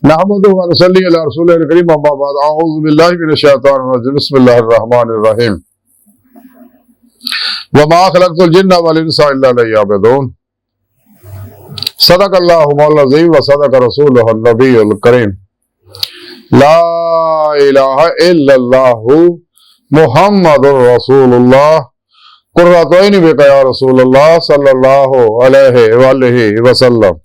नहमदुहु व नसल्ली अला रसूलिल करीम अम्मा बाद अऊज़ु बिल्लाहि मिनश शैतानिर रजीम बिस्मिल्लाहिर रहमानिर रहीम व मा खलक़तुल जिन्ना वल इंसा इल्ला लियअबुदून सदक़ल्लाहु मौलाना अज़ीम व सदक़ रसूलुहुन नबियुल करीम ला इलाहा इल्लल्लाहु मुहम्मदुर रसूलुल्लाह कुर्रतु ऐनी बिका या रसूलल्लाह सल्लल्लाहु अलैहि वसल्लम।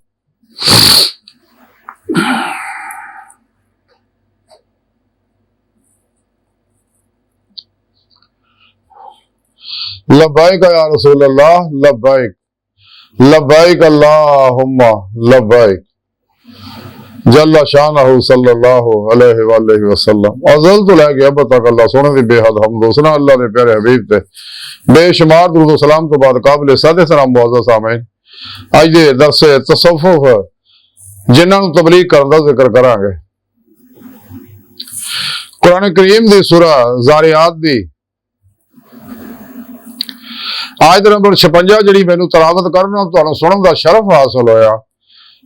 लब्बाइक या रसूल अल्लाह लब्बाइक लब्बाइक अल्लाहुम्मा लब्बाइक जल्ला शानहु सल्लल्लाहु अलैहि वसल्लम। अज़ल तो लैके अब तक अल्लाह सोने दी बेहद हमद हुस्ना अल्लाह दे प्यारे हबीब ते बेशुमार दुरूद सलाम तो बाद काबिल सादे सलाम मुअज़्ज़ज़ सामीन अज दे दरस तसव्वुफ जिन्हां नूं तबलीग करन दा जिक्र करांगे। कुरान करीम दी सूरा ज़ारियात दी आयत नंबर 56 जिहड़ी मैनू तलावत करना तुहानूं सुनन दा शरफ हासिल होया।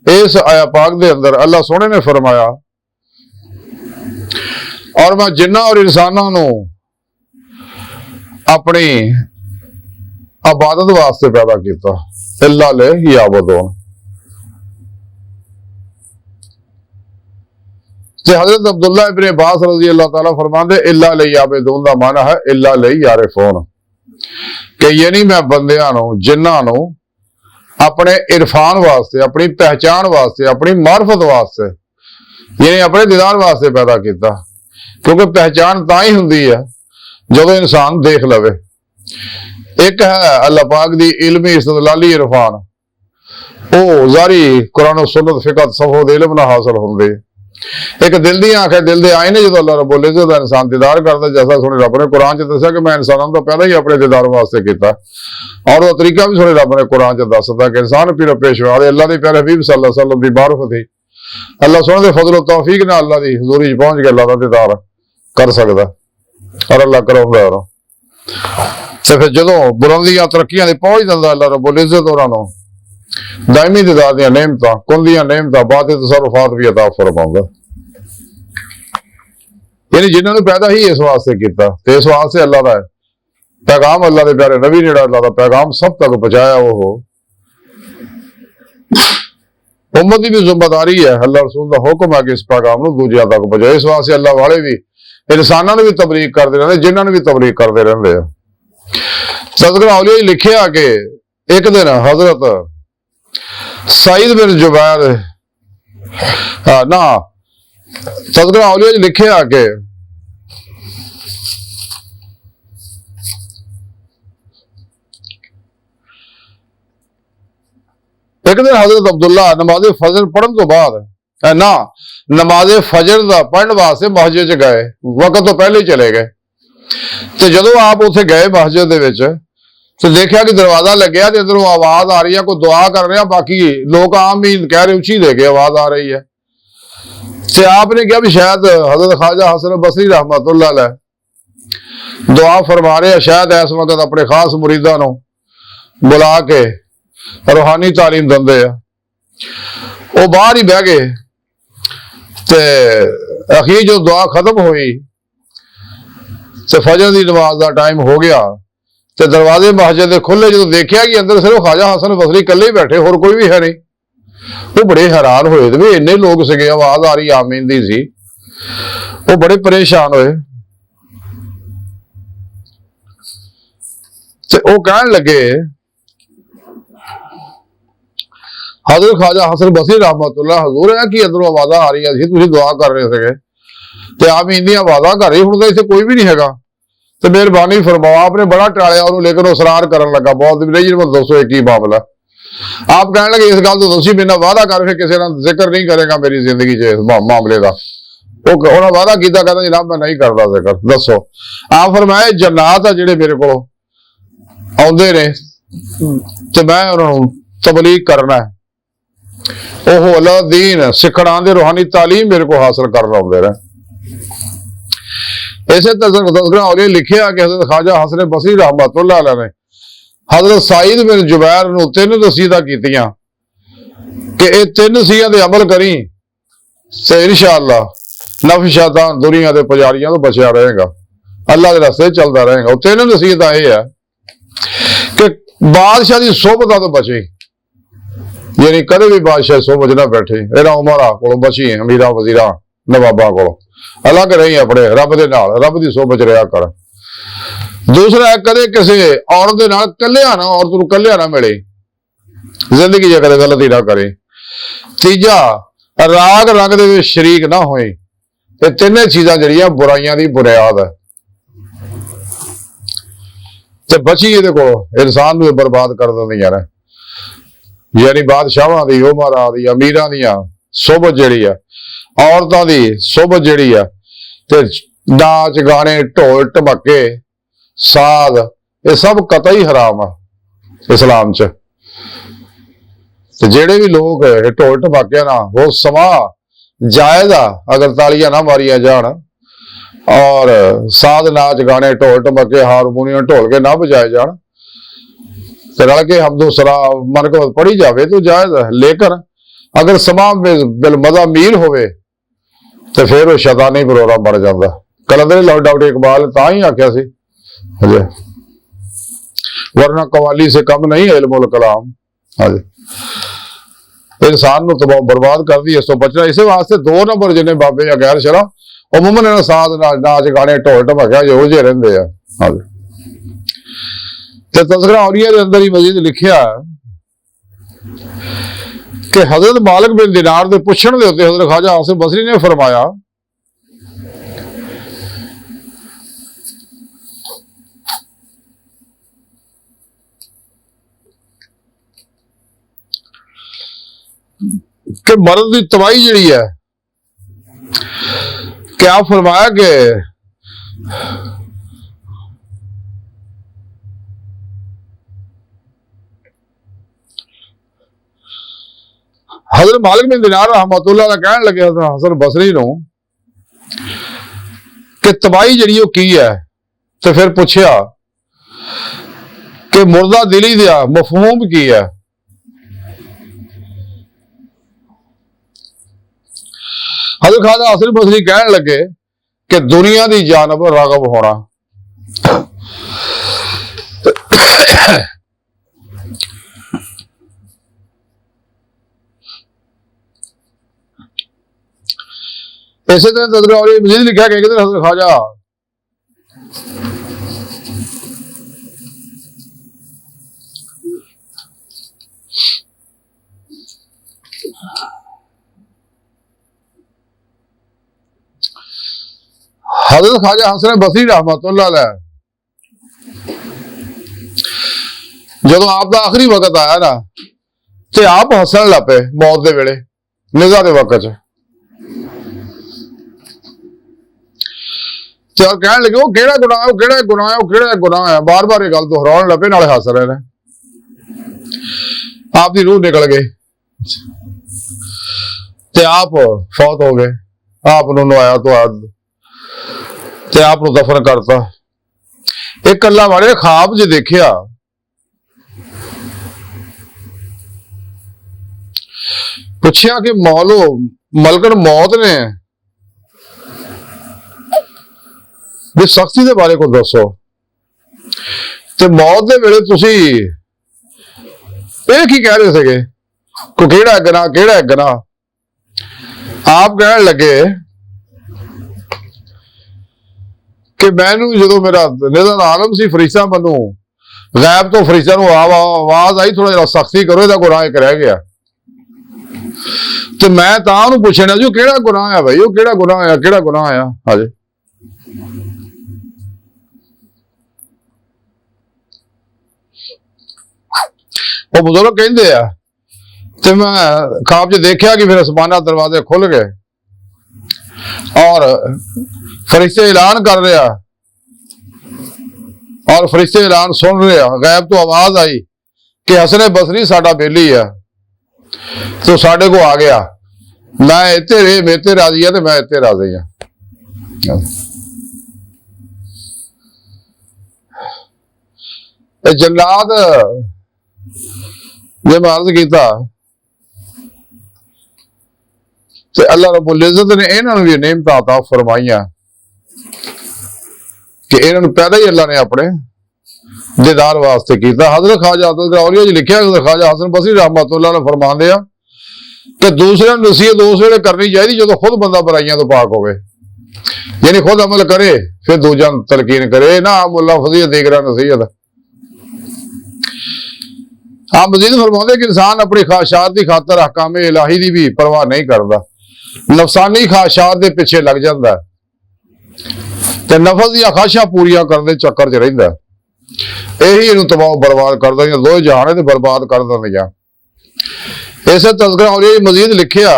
इस आया पाक दे अंदर अल्लाह सोने ने फरमाया और मैं जिन्ना और इंसानों नूं अपनी इबादत वास्ते पैदा किया इल्ला लियअबुदून। हजरत अब्दुल्लाह इब्न अब्बास रज़ी अल्लाह तआला फरमाते इल्ला लियअबुदून दा माना है इल्ला लियअरिफून कि यानी मैं बंदियां नूं जिन्हां नूं अपने इरफान वास्ते अपनी पहचान वास्ते अपनी मार्फत वास्ते यानी अपने दीदार वास्ते पैदा किया। क्योंकि पहचान तां ही हुंदी है जदों इंसान देख लवे। एक है अल्लाह पाक दी इल्मी इस्तदलाली इरफान ओ जारी कुरान सुन्नत फिक़ह तसव्वुफ दे इल्म नाल हासिल हुंदे। एक दिल दी आंख है दिल दे आईने जो अल्लाह रब्बुल इज्जत दा इंसान दीदार करता जैसा सुने रब ने कुरान च दस्या कि मैं इंसानों तो पहले ही अपने दीदार वास्ते किया और वो तरीका भी सुने रब ने कुरान च दसदा कि इंसान पीरो पेशवा अल्लाह दे प्यारे हबीब सल्लल्लाहु अलैहि वसल्लम दी मारिफत ही अल्लाह सोने दे फजल व तौफीक नाल अल्लाह दी हुजूरी च पहुंच के अल्लाह दा दीदार कर सकदा और अल्लाह कराउंदा है। ते फिर जदों बुलंदियां तरक्कियां ते पहुंच जांदा अल्लाह रब्बुल इज्जत उन्हां नूं दायमी दीदार दियां नेमतां कुंदियां नेमतां बातिल तसर्रुफात भी अता फरमाउंदा। यानी जिन्होंने पैदा ही इस वास्ते किया तो इस वास्ते अल्लाह का पैगाम अल्लाह के प्यारे नबी ने अल्लाह का पैगाम सब तक पहुंचाया वो उम्मत की भी जिम्मेदारी है अल्लाह रसूल का हुक्म है कि इस पैगाम को दूजिया तक पहुंचाए। इस वास्ते अल्लाह वाले भी इंसानों ने भी तबलीग करते रहते जिन्होंने भी तबलीग करते रहते हैं। सदगरा औलिया लिखिया कि एक दिन हजरत सईद बिन जुबैर ना सदगरा औलिया लिखिया कि एक दिन हजरत अब्दुल्ला नमाज़े फजर पढ़न तो बाद ना नमाज़े फजर दा पढ़न वास्ते मस्जिद च गए वक्त तो पहले ही चले गए। तो जदों आप उत्थे गए मस्जिद दे विच तो देखा कि दरवाजा लग्या ते अंदरों आवाज आ रही है कोई दुआ कर रहा बाकी लोग आम ही कह रहे उची दे के आवाज आ रही है। तो आपने कहा भी शायद हजरत ख्वाजा हसन बसरी रहमतुल्लाह अलैह दुआ फरमा रहे शायद इस वक्त अपने खास मुरीदां नूं बुला के रूहानी तालीम दिंदे आ। वो बाहर ही बह गए ते अखीर जो दुआ खत्म हुई तो फजर की नमाज का टाइम हो गया तो दरवाजे मस्जिद के खुले जो देखा कि अंदर सिर्फ ख्वाजा हसन बसरी कले ही बैठे होर कोई भी है नहीं। वो बड़े हैरान होए भी इन्ने लोग सके आवाज आ रही आमीन दी सी। वो बड़े परेशान होए ते वो कहन लगे हजरत ख्वाजा हसन बसरी रहमतुल्लाह हजूर है कि अंदरों आवाजा आ रही सी तुसीं दुआ कर रहे थे ते आमीन दी आवाजा कर रही हुण तां इत्थे कोई भी नहीं हैगा तो मेहरबानी फरमाओ। आपने बड़ा टालिया उन्होंने लेकिन वो सरार करन लगा बहुत नहीं जी दसो एक ही मामला। आप कहने लगे इस गल तो दसी मेरे वादा कर फिर किसी जिक्र नहीं करेगा मेरी जिंदगी च इस मामले का। उन्हें वादा किया कहता जनाब मैं नहीं करता जिक्र दसो। आप फरमाया जन्नात है जिहड़े मेरे को आउंदे ने ते मैं उन्होंने तबलीग करना है ओह अल्लाह दीन सिखण आंदे रूहानी तालीम मेरे को हासिल करना आउंदे ने। इसे तज़किरा औलिया लिखिया कि हज़रत ख्वाजा हसन बसरी रहमतुल्लाह अलैह ने हज़रत सईद बिन जुबैर नूं 3 नसीहतां कीतियां कि ये 3 नसीहतां ते अमल करी ਤੇ इंशाअल्लाह नफशातां दुनिया के पुजारियों तो बचिया रहेगा, अल्लाह के रस्ते चलता रहेगा। तीन नसीहत यह है कि बादशाह की सोहबत तो बचे, यानी कदे भी बादशाह सोहबत ना बैठे। इन्हां उमरा को बची अमीरा वजीरा नवाबा को अलग रही अपने रब के नाल, रब की सोहबत रहा कर। दूसरा है कदे किसी औरत के नाल कलिया ना, औरत को कलिया ना मिले जिंदगी च, कदे गलती ना करे। तीजा राग रंग दे शरीक ना होए। ये तीनों चीज़ां जिहड़ियां बुराइयां दी बुनियाद है। ते बची ये को इंसान नूं बर्बाद कर दिंदियां ने, यानी बादशाहां दी उमरां दी अमीरां दियां सोहबत जिहड़ी है, औरतां दी सोहबत जिहड़ी है, ते नाच गाने ढोल ढमके साध ये सब कतई हराम है इस्लाम च। ते जेड़े भी लोग ढोल ढमाके ना वो समा जायज आ, अगर तालियां ना मारिया जान और साध नाच गाने ढोल ढमके हारमोनियम ढोल के ना बजाए जान, रल के हमदो सलाम मनकबत पढ़ी जाए तो जायज है। लेकिन अगर समा बिल मजा मीर होवे तो फिर वो शैतानी प्रोग्राम बन जाता। कलंदर लाहौर डॉक्टर इकबाल तां ही आख्या सी, वरना कवाली से कम नहीं है इल्मुल कलाम। हाँ जी, इंसान को तबाह बर्बाद कर दी, इस तो बचना। इस वास्ते 2 नंबर जिन्हें बाबे या गैर शरा उमूमन साथ नाच गाने ढोल ढमकिया जो जे रहिंदे आ। हाँ जी, ते तज़किरा औलिया के अंदर ही मजीद लिखिया कि हजरत मालिक बिन दिनार के पुछण दे उत्ते हजरत ख्वाजा हासिम बसरी ने फरमाया कि मर्द की तबाही जिहड़ी है, क्या फरमाया कि हजरत मालिक बिन दिनार रहमतुल्लाह अलैह कहन लगे हसन बसरी नूं कि तबाही जिहड़ी वो की है। तो फिर पूछया कि मुर्दा दिली दा मफहूम की है। हजरत ख्वाजा हासिम बसरी कहन लगे कि दुनिया की जानब रागब होना। इसे तरह तज़किरा और मजीद लिखा कि हजरत ख्वाजा हजरत ख्वाजा हसन बसरी रहमतुल्लाह अलैह जदों आप दा आखिरी वक्त आया ना ते आप हसन लग पे मौत दे वेले निज़ा दे वक्त च। चल कहन लगे वो केड़ा गुनाह है, वो केड़ा गुनाह है, वो केड़ा गुनाह है, बार बार ये गल दोहराउण लगे नाले हस रहे ने। आप दी रूह निकल गई ते आप फौत हो गए। आप नवाया तो ते आप दफन करता। एक अल्लाह वाले ख्वाब च देखिया पूछया कि मौलो मलकन मौत ने भी सख्ती के बारे को दसो, ते मौत के वेले तुसी की कह रहे थे को केड़ा गुनाह केड़ा गुनाह। आप कहन लगे कि मैनू जो मेरा निज़र आलम सी फरिश्ता मैनू गैब तो फरिश्ता नूं आवाज आई थोड़ा जरा सख्ती करो, इहदा गुनाह एक रह गया। तो मैं तां उहनूं पुछना जी केड़ा गुनाह है भाई, वो केड़ा गुनाह है, केड़ा गुनाह है। हाँ जी, वो बुजुर्ग कहते हैं तो मैं ख्वाब च देखा कि फिर आसमाना दरवाजे खुल गए और फरिश्ते ऐलान कर रहा और फरिश्ते ऐलान सुन रहे। गैब तो आवाज आई कि हसन बसरी साडा बेली है, तो साडे को आ गया। मैं इत्ते रहे मेरे राजी है तो मैं इत्ते राजी हाँ। जन्नात जे मैं अर्ज किया ਤੇ ਅੱਲਾਹ ਰब्बुल इज्जत ने इन्हां नूं भी नेमतां अता फरमाइयां कि इन्हां नूं पैदा ही अल्लाह ने अपने दीदार वास्ते कीता। हज़रत ख्वाजा औलिया जी लिखिया ख्वाजा हसन बसरी रहमतुल्लाह अलैह फरमांदे आ कि दूसरे नसीहत उस वेले करनी चाहिए जो खुद बंदा बुराइयां तो पाक होवे, यानी खुद अमल करे फिर दूजा तलकीन करे ना मुल्ला फजीयत दीगरा नसीहत। हाँ मजीद फरमाते कि इंसान अपनी ख्वाहिशात की खातर अहकाम इलाही की भी परवाह नहीं करता, नफसानी ख्वाहिशात के पिछे लग जाता ते नफस दी ख्वाहिशां पूरियां करने चक्कर च रहिंदा, यही इहनूं तबाह बर्बाद कर दिंदियां, दो जहान ते बर्बाद कर दिंदियां। इसे तज़किरा औलिया मजीद लिखिया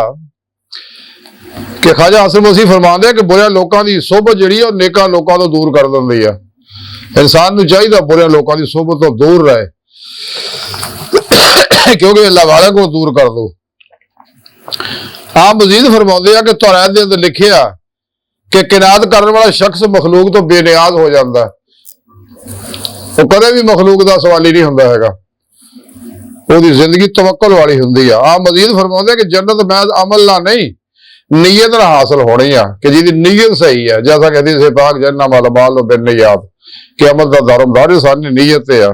कि ख्वाजा हसन मसीह फरमांदे कि बुरे लोगों की सोबत जिहड़ी है नेकां लोगों तो दूर कर दिंदी है। इंसान नूं चाहिए बुरे लोगों की सोबत तो दूर रहे क्योंकि अल्लाह वाले को दूर कर दो। आप मजीद फरमाते हैं कि तौरात दे अंदर लिखिया कि किनात करने वाला शख्स मखलूक तो बेनियाज हो जाता है, वो कदे भी मखलूक का सवाल ही नहीं होंदा हैगा, उसकी जिंदगी तवक्कुल वाली हुंदी है। आप मजीद फरमाते हैं कि जन्नत महज अमल ना नहीं नीयत ना हासिल होनी है कि जिहदी नीयत सही है, जैसा कहती से पाक जन्नत वाला माल बिन नियत कि अमल का दारोमदार इंसानी नीयत है।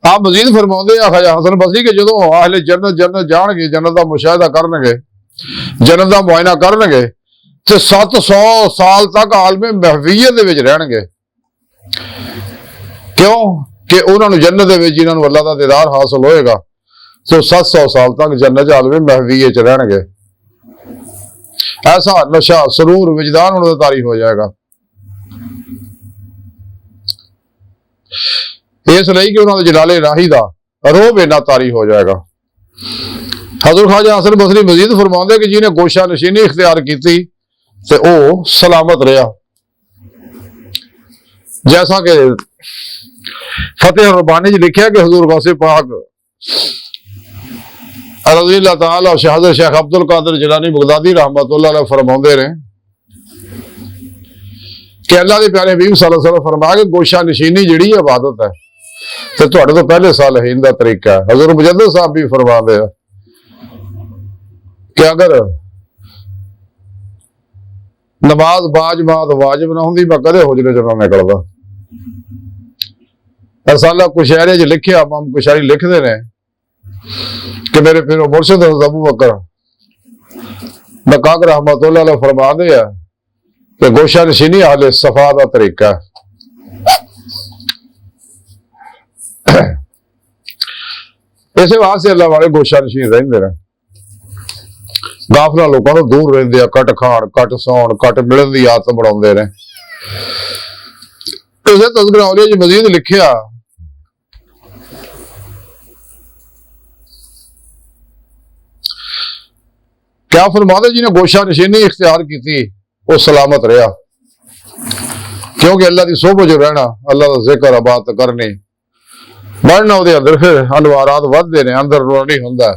आप मजीद फरमाते हैं ख्वाजा हसन बसरी के जो आहले जन्नत जन्नत जाणगे, जन्नत का मुशाहिदा करनगे, जन्नत का मुआयना करनगे ते 700 साल तक आलमे महवियत दे विच रहणगे। क्यों कि उन्होंने जन्नत दे विच जिन्हां नूं अल्लाह दा दीदार हासिल होएगा तो 700 साल तक जन्नत आलमे महवियत च रहणगे। ऐसा नशा सरूर विजदान उन्हें तारी हो जाएगा, इसलिए कि उन्होंने जलाले राही का रोब इन्ना तारी हो जाएगा। हज़रत ख्वाजा हसन बसरी मजीद फरमाते कि जिन्हें गोशा नशीनी इख्तियार की ते ओ सलामत रहा, जैसा कि फतेह रब्बानी जी लिखा कि हुजूर गौसे पाक रज़ी अल्लाह तआला और शहज़ाद शेख अब्दुल कादिर जिलानी बगदादी रहमतुल्लाह अलैह फरमाते रहे कि अल्लाह के प्यारे हबीब सल्लल्लाहु अलैहि वसल्लम फरमाया कि गोशा नशीनी जिहड़ी इबादत है तो तुहाडे तो पहले सालहीन दा तरीका है। हज़रत मुजद्दिद साहब भी फरमाते हैं कि अगर नमाज बाजमात वाजिब ना होंदी मैं कदे हुजरे च ना निकलदा। रसाला कुशैरे च लिखिया इमाम कुशैरी लिखते ने कि मेरे पीरो मुर्शिद अबू बकर नकाक रहमतुल्लाह अलैह फरमाते हैं कि गोशा नशीनी अहले सफा दा तरीका है। इसे वास्ते अल्लाह वाले गोशा नशीन रहिंदे ने, गाफला लोगों तो दूर रहिंदे आ, कट खाण कट सौण कट मिलन दी आदत बनाउंदे ने। इसे तज़किरा औलिया जी मजीद लिखिया क्या फरमाते जिन्हें गोशा नशीनी इख्तियार की थी वो सलामत रहा, क्योंकि अल्लाह की सोबत जो रहना, अल्लाह का जिक्र इबादत करनी बढ़ना, वो अंदर फिर अनवारात वधदे ने, अंदर रोनी हुंदा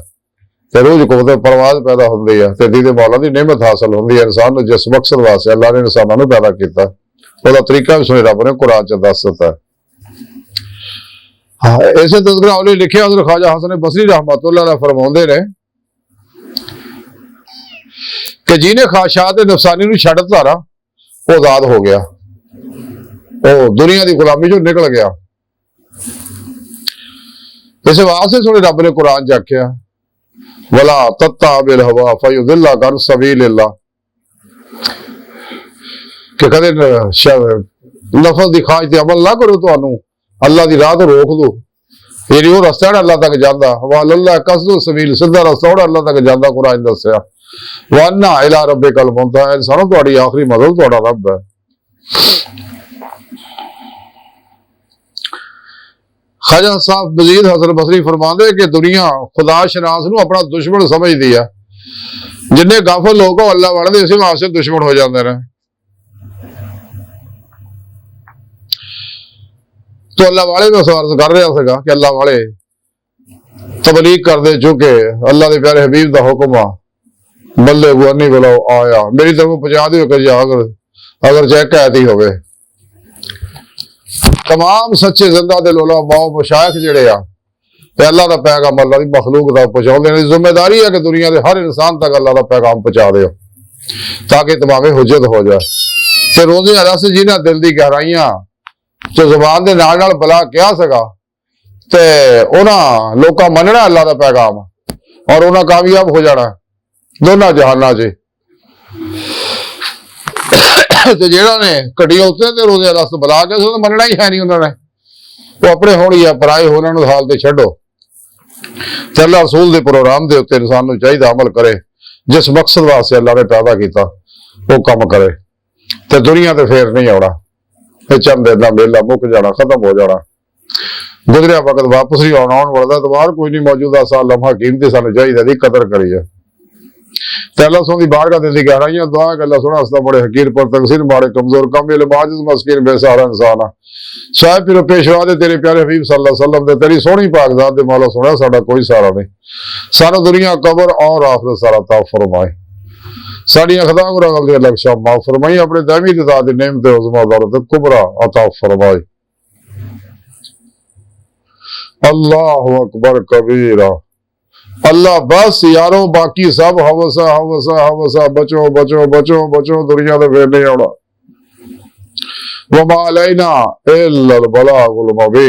ते रूह को परवाज पैदा हुंदी है ते दीदे मौला दी नेमत हासिल हुंदी है। इंसान नूं जिस मकसद वास्ते अल्लाह ने इंसानां नूं पैदा कीता ਉਹਦਾ तरीका भी सुने रब ने कुरान च दस दिता है। हाँ इसे तज़किरा औलिया लिखिया हज़रत ख्वाजा हसन बसरी रहमतुल्लाह अलैह फरमाउंदे ने कि जिन्हें ख्वाहिशात नफसानी नूं छड्ड दिता ना वो आजाद हो गया, वो दुनिया की गुलामी चों निकल गया। इस वास्ते सुने रब ने कुरान च आख्या वला तत्ता बिल हवा फयुदिल्ला कन सबीलिल्लाह कि कदे नफस की ख्वाहिश ते अमल ना करो, तुहानू अल्लाह की राह तो रोक दो, यानी वो रस्ता है अल्लाह तक जाता, वालल्लाह कसदु सबील सीधा रस्ता अल्लाह तक जाता। कुरान दस्या वाना इला रब्बिकल मुंतहा, इंसानों तुहाडी आखिरी मंजिल तुहाडा रब है। ख्वाजा साहब मजीद हसन बसरी फरमाते कि दुनिया खुदा शनास नूं अपना दुश्मन समझदी है, जिन्ने गाफल लोग अल्लाह वाले इस वास्ते दुश्मन हो जाते हैं। तो अल्लाह वाले में अर्ज कर रहा कि अल्लाह वाले तबलीग कर दे, चूंकि अल्लाह के प्यारे हबीब का हुक्म आ बल्ले गुआनी बुलाओ आया, मेरी तरफ पहुंचा दियो कि अगर चाहे कैद ही होवे। तमाम सच्चे जिंदा दिल उलमा मशाइख जिहड़े आ ਤੇ ਅੱਲਾ ਦਾ ਪੈगाम ਅੱਲਾ ਦੀ ਮਖਲੂਕ ਤੱਕ ਪਹੁੰਚਾਉਂਦੇ ਨੇ। ਜ਼ਿੰਮੇਵਾਰੀ ਹੈ कि दुनिया के हर इंसान तक अल्लाह का पैगाम पहुंचा दो ताकि तुम्हारे हुज्जत हो जाए। ਤੇ ਰੋਜ਼ੇ ਰਸ ਜਿਨ੍ਹਾਂ ਦਿਲ ਦੀ ਗਹਿਰਾਈਆਂ ਤੇ ਜ਼ੁਬਾਨ ਦੇ ਨਾਲ ਨਾਲ ਬਲਾ ਕਿਹਾ ਸੀਗਾ ਤੇ ਉਹਨਾਂ ਲੋਕਾਂ ਮੰਨਣਾ ਅੱਲਾ ਦਾ ਪੈगाम ਔਰ ਉਹਨਾਂ ਕਾਮਯਾਬ ਹੋ ਜਾਣਾ ਦੋਨਾਂ ਜਹਾਨਾਂ 'ਚ। ਤੇ ਜਿਹੜਾ ਨੇ ਘੜੀ ਉੱਤੇ ਤੇ ਰੋਜ਼ੇ ਰਸ ਬਲਾ ਕੇ ਉਹ ਮੰਨਣਾ ਹੀ ਹੈ ਨਹੀਂ ਉਹਨਾਂ ਨੇ। ਉਹ ਆਪਣੇ ਹੋਣੀ ਆ ਪਰਾਏ ਉਹਨਾਂ ਨੂੰ ਹਾਲ ਤੇ ਛੱਡੋ ਤੇ ਅੱਲਾ ਰਸੂਲ ਦੇ ਪ੍ਰੋਗਰਾਮ ਦੇ ਉੱਤੇ ਇਨਸਾਨ ਨੂੰ ਚਾਹੀਦਾ ਅਮਲ ਕਰੇ। ਜਿਸ ਮਕਸਦ ਵਾਸਤੇ ਅੱਲਾ ਨੇ ਪੈਦਾ ਕੀਤਾ ਉਹ ਕੰਮ ਕਰੇ ਤੇ ਦੁਨੀਆ ਤੇ ਫੇਰ ਨਹੀਂ ਆਉਣਾ। ਇਹ ਚੰਦ ਦਾ ਮੇਲਾ ਮੁੱਕ ਜਾਣਾ, ਖਤਮ ਹੋ ਜਾਣਾ। गुजरिया वक्त वापस ही आना वाला दोबार कोई नहीं। मौजूदा साल लम्हा कीमती सानू चाहिए दी कदर करिए। अल्लाह सोहनी दी बारगाह दिल दी गहराइयां दुआ है अल्लाह सोहना हस्ता बड़े हकीर पर तकसीर माड़े कमजोर कम इल्म आजिज़ मस्कीन बेसहारा इंसान आ साहिब फिर पेशवा दे तेरे प्यारे हबीब सल्लल्लाहु अलैहि वसल्लम दे तेरी सोहनी पाक ज़ात दे मौला सोहना साडा कोई सहारा नहीं। सानू दुनिया कब्र और आखिरत सारा ता फरमाए। साड़ियां खता गुनाह दी लक्ष्य माफ फरमाई। अपने दामी दी ज़ात दी नेमत उज़मा दौलत कुबरा अता फरमाए। अल्लाहु अकबर कबीरा। अल्लाह बस यारो बाकी सब हवसा हवसा हवसा बचो बचो बचो बचो दुनिया तो फिर नहीं आना। वमा अलैना इल्लल बलागुल मुबीन।